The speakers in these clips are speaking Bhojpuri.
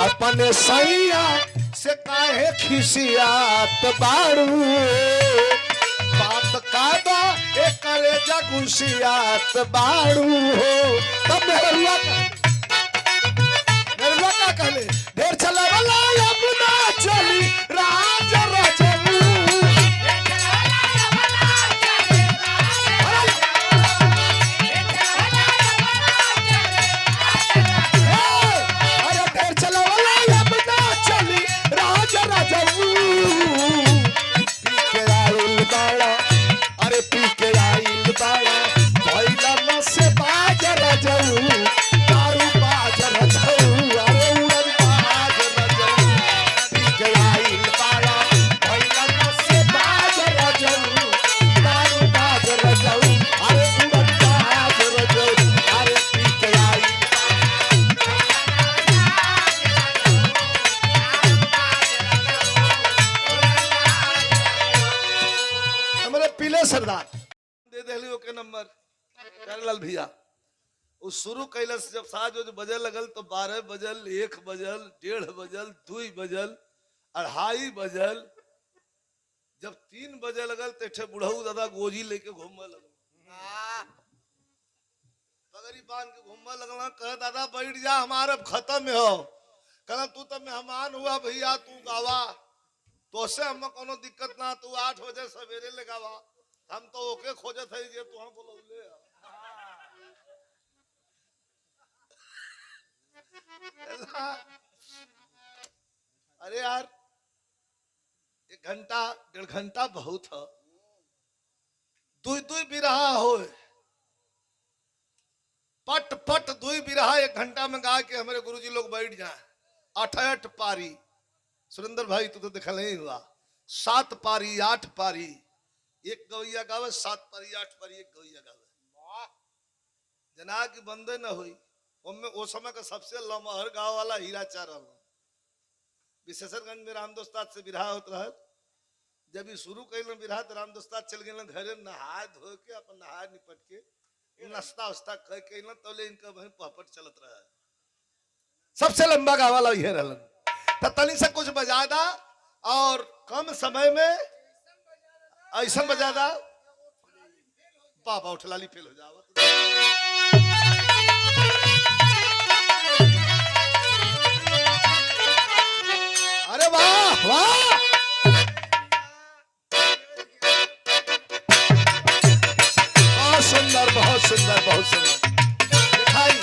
अपने सैया से काहे खिसियात बाड़ू बात कादा एक करे जगुसियात बाड़ू हो। तब मेहरुआ का कहले ढेर चला वाला अपना चली राज रजबू सरदार दे दहली के नंबर प्यारेलाल भैया उस शुरू कैलस जब साज बजे लगल तो 12 बजल 1 बजल 1:30 बजल 2 बजल 2:30 बजल जब 3 बजे लगल तो बुढ़ऊ दादा गोजी लेके घूमने लगल पगड़ी बांध के घूमने लगल कह दादा बैठ जा हमारे खत्म हो कहना तू तो मेहमान हुआ भैया तू गावा तो से हम कोनो दिक्कत ना तू 8 बजे सवेरे ले गावा हम तो ओके खोजत है जे तू हम बोलौले अरे यार 1 घंटा 1.5 घंटा बहुत है दुई बिरहा हो पट पट दुई बिरहा 1 घंटा में गा के हमारे गुरुजी लोग बैठ जाए 8 पारी सुरेंद्र भाई तू तो देखल नहीं हुआ 7 पारी 8 पारी एक गवैया गावे 7 पारी 8 पारी एक गवैया गावे जना की बंदे न हुई वो समय का सबसे लमहर गाँव वाला हीराचार विशेषरगंज में रामदोस्ताद से बिरहा होता रहा जब ये शुरू कैल बिरहा तो रामदोस्ताद चल गए घरे नहा धो के अपन नहा निपट के नाश्ता उस्ता कह के तो इनका वही पहपट चलत रहा सबसे लंबा गाँव वाला ये रहलन तनी से कुछ बजादा और कम समय में ऐसा बजादा बाबा उठलाली फेल हो जावा अरे वाह वाह बहुत सुंदर बहुत सुंदर बहुत सुंदर दिखाई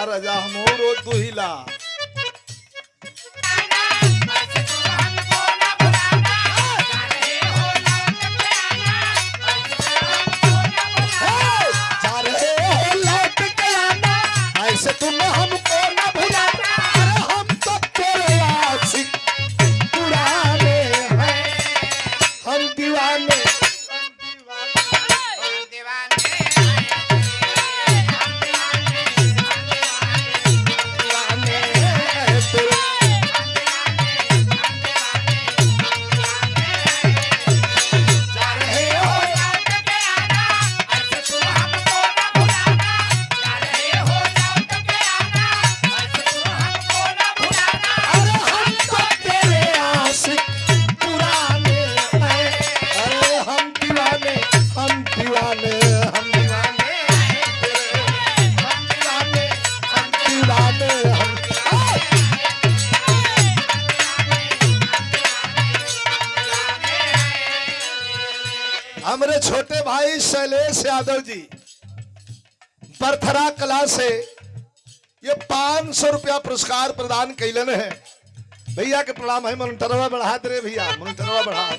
राजा हमरो दुहिला ऐसे तुम हमको ना भुलाना हम तो तेरे आशिक पुराने हैं हम दीवाने हमारे छोटे भाई शैलेश यादव जी बरथरा कला से ये 500 रुपया पुरस्कार प्रदान कैलन है भैया के प्रणाम है मनोटरवा बढ़ा दे भैया मनोटरवा बढ़ा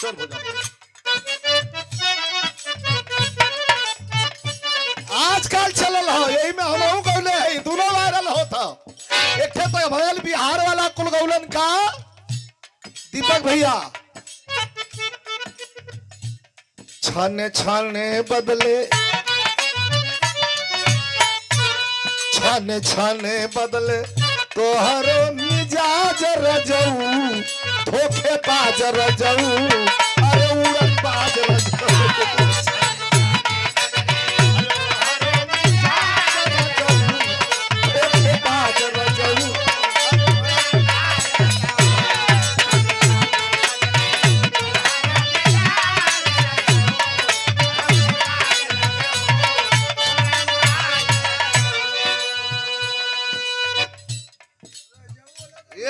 डिस्टर्ब हो जाता। आजकल चलल हो यही में हम गौले है दोनों वायरल होता। एक थे तो भयल बिहार वाला कुल गौलन का दीपक भैया छाने छाने बदले छाने छाने बदले तोहरो मिजाज रजऊ धोखे बाज रजऊ अरे उड़न बाज रजऊ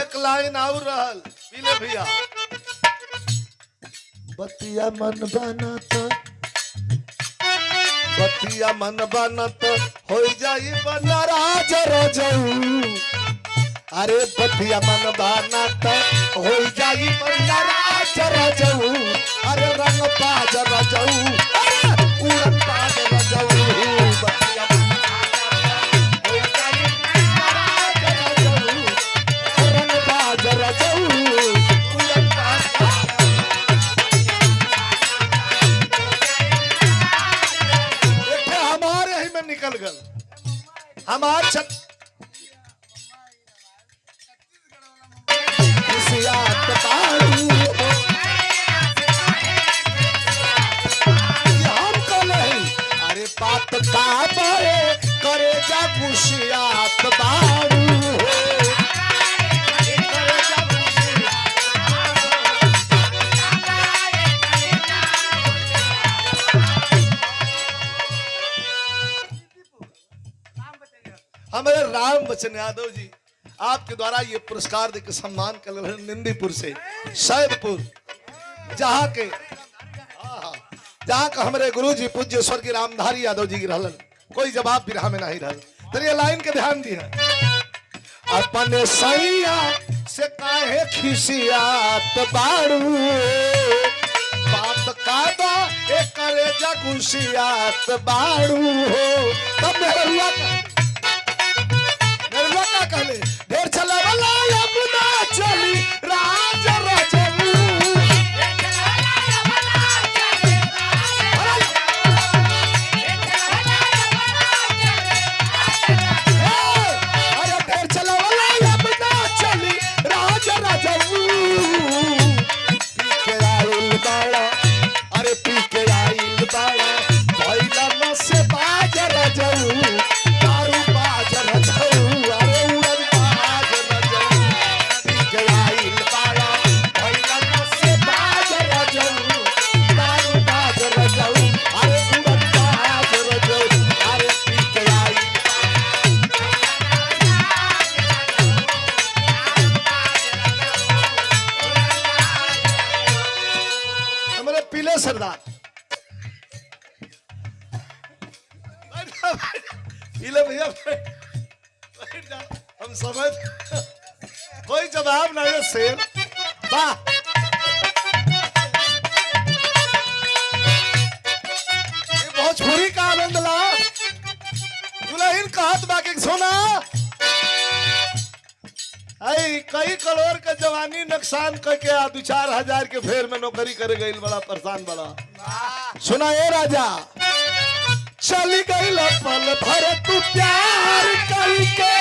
एक लाइन और रहल पीले भैया बतिया मन बनत बतिया मन बनत हो जाई बनराज रजऊ अरे बतिया मन बनत हो जाई बनराज रजऊ अरे रंग बाज रजऊ उड़न बाज रजऊ बतिया निकल गल हमार अरे बात का बड़े करे जा गुशियात बारू हमारे राम बच्चन यादव जी आपके द्वारा ये पुरस्कार देकर सम्मान कर रहे हैं निंदीपुर से सैदपुर जहाँ का हमारे गुरु जी पूज्य स्वर्गीय रामधारी यादव जी की रहलन कोई जवाब बिरहा में नहीं रहल। चलिए लाइन के ध्यान दी है अपने सैया से काहे खिसियात बारू बात का दो एक करे जगुसियात बारू हो तब मेरा का कहले ढेर चला वाला अपना चली राज रजऊ अरे ढेर चला वाला अपना चली राज रजऊ पी के आइल बाड़ा अरे पी के आइल बाड़ा भइला न से बाज रजऊ दारू बाज रजऊ सरदार भैया हम समझ कोई जवाब नहीं है शेर वाह भोजपुरी का आनंद ला दुल्हन कहत बाकी सोना कई करोड़ का जवानी नुकसान करके 2-4 के फेर में नौकरी करे गई बड़ा परेशान बड़ा सुना ए राजा चली गई पल भर तू प्यार करके